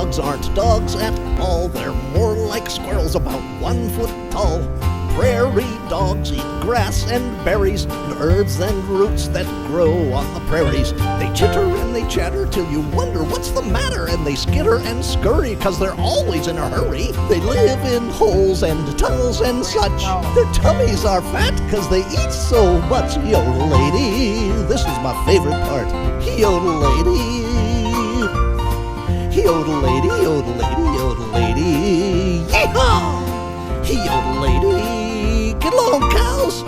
dogs aren't dogs at all. They're more like squirrels, about 1 foot tall. Prairie dogs eat grass and berries, and herbs and roots that grow on the prairies. They chitter and they chatter till you wonder what's the matter, and they skitter and scurry 'cause they're always in a hurry. They live in holes and tunnels and such. Their tummies are fat 'cause they eat so much. Yodel lady, this is my favorite part. Yodel lady, yodel lady, yodel lady, yodel lady. Yeehaw! Yodel lady, get along, cows!